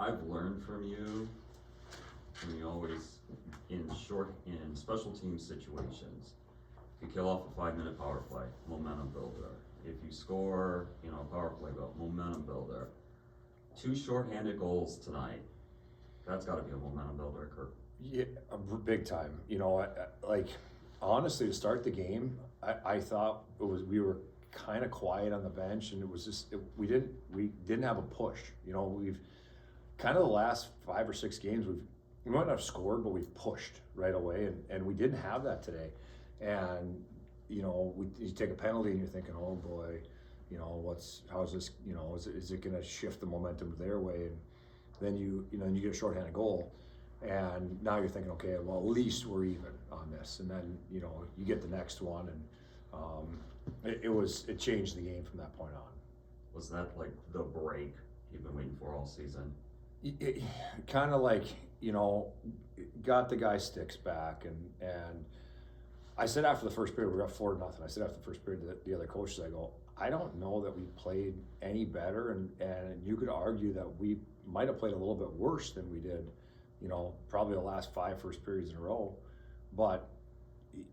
I've learned from you, and you always, in special team situations, if you kill off a 5-minute power play, momentum builder. If you score, power play goal, momentum builder. 2 shorthanded goals tonight. That's got to be a momentum builder, Kirk. Yeah, big time. Honestly, to start the game, I thought we were kind of quiet on the bench, and it was just we didn't have a push. We've kind of the last 5 or 6 games we might not have scored, but we've pushed right away, and we didn't have that today. And you take a penalty and you're thinking, oh boy, how's this? Is it going to shift the momentum their way? And then you get a shorthanded goal, and now you're thinking, okay, well at least we're even on this. And then you get the next one, and it changed the game from that point on. Was that like the break you've been waiting for all season? It kind of like got the guy sticks back, and I said after the first period, we got 4-0. I said after the first period to the other coaches, I go, I don't know that we played any better, and you could argue that we might have played a little bit worse than we did, probably the last 5 first periods in a row, but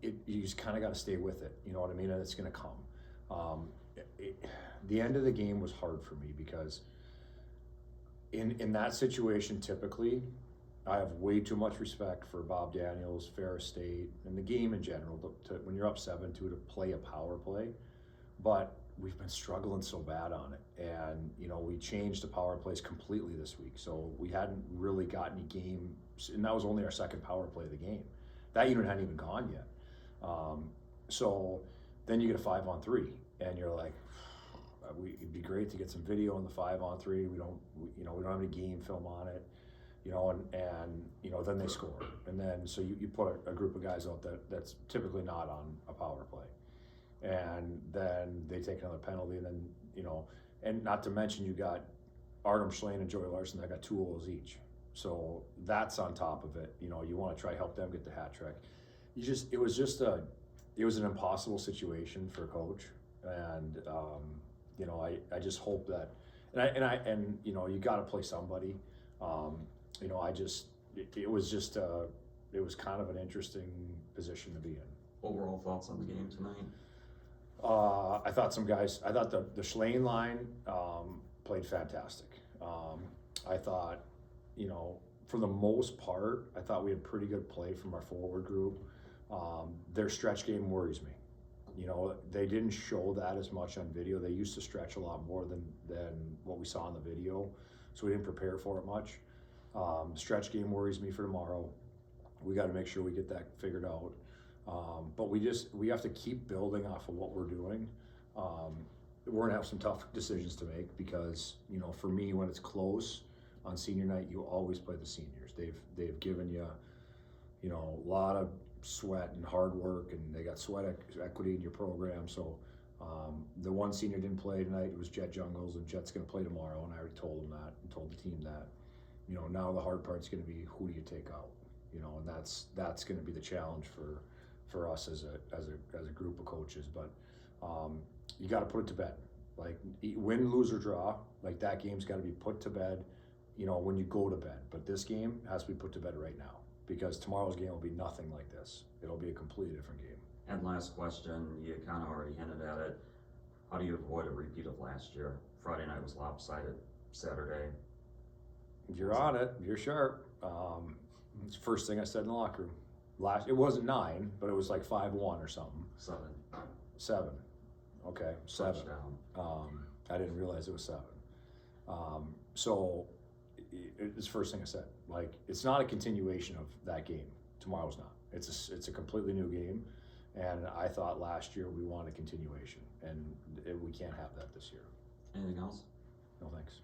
you just kind of got to stay with it, you know what I mean, and it's going to come. The end of the game was hard for me because in that situation, typically, I have way too much respect for Bob Daniels, Ferris State, and the game in general. When you're up 7-2 to play a power play, but we've been struggling so bad on it, and we changed the power plays completely this week. So we hadn't really got any game, and that was only our second power play of the game. That unit hadn't even gone yet. So then you get a 5-on-3, and you're like, it'd be great to get some video on the 5-on-3. We don't have any game film on it. And then they score, and then so you put a group of guys out that's typically not on a power play, and then they take another penalty, and then and not to mention you got Artem Schlane and Joey Larson that got 2 goals each, so that's on top of it. You want to try help them get the hat trick. It was an impossible situation for a coach, and I just hope that, and you got to play somebody. It was kind of an interesting position to be in. Overall thoughts on the game tonight? I thought the Schlane line played fantastic. I thought, for the most part, I thought we had pretty good play from our forward group. Their stretch game worries me. They didn't show that as much on video. They used to stretch a lot more than what we saw in the video, so we didn't prepare for it much. Stretch game worries me for tomorrow. We got to make sure we get that figured out. But we have to keep building off of what we're doing. We're gonna have some tough decisions to make because for me, when it's close on senior night, you always play the seniors. They've given you a lot of sweat and hard work, and they got sweat equity in your program. So the one senior didn't play tonight. It was Jet Jungles, and Jet's gonna play tomorrow, and I already told him that and told the team that. Now the hard part's going to be who do you take out, and that's going to be the challenge for us as a group of coaches. But you got to put it to bed. Like win, lose or draw, like that game's got to be put to bed, when you go to bed. But this game has to be put to bed right now because tomorrow's game will be nothing like this. It'll be a completely different game. And last question, you kind of already hinted at it. How do you avoid a repeat of last year? Friday night was lopsided. Saturday. You're on it. You're sharp. It's the first thing I said in the locker room. It wasn't 9, but it was like 5-1 or something. 7. Okay, 7. Touchdown. I didn't realize it was 7. So it's the first thing I said. Like, it's not a continuation of that game. Tomorrow's not. It's a completely new game, and I thought last year we wanted a continuation, and we can't have that this year. Anything else? No, thanks.